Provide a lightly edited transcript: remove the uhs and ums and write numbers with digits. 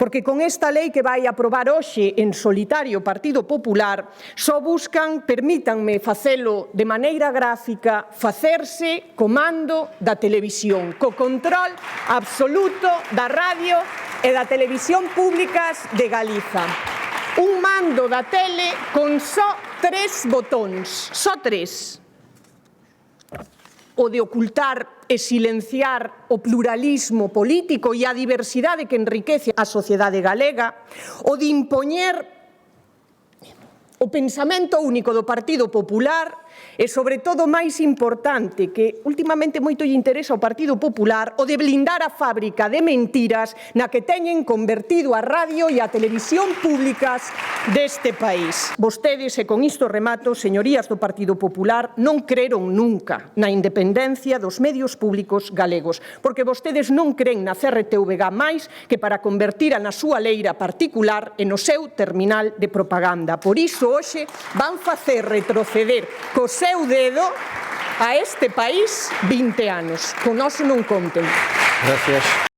Porque con esta lei que vai aprobar hoxe en solitario o Partido Popular só buscan, permítanme facelo de maneira gráfica, facerse comando da televisión, co control absoluto da radio e da televisión públicas de Galiza. Un mando da tele con só 3 botóns, só 3. O de ocultar e silenciar o pluralismo político e a diversidade que enriquece a sociedade galega, o de impoñer o pensamento único do Partido Popular e, sobre todo, máis importante, que últimamente moito lle interesa ao Partido Popular, o de blindar a fábrica de mentiras na que teñen convertido a radio e a televisión públicas deste país. Vostedes, e con isto remato, señorías do Partido Popular, non creron nunca na independencia dos medios públicos galegos, porque vostedes non cren na CRTVG máis que para convertira na súa leira particular e no seu terminal de propaganda. Por iso, hoxe, van facer retroceder co seu dedo a este país 20 anos. Con nós non conten. Gracias.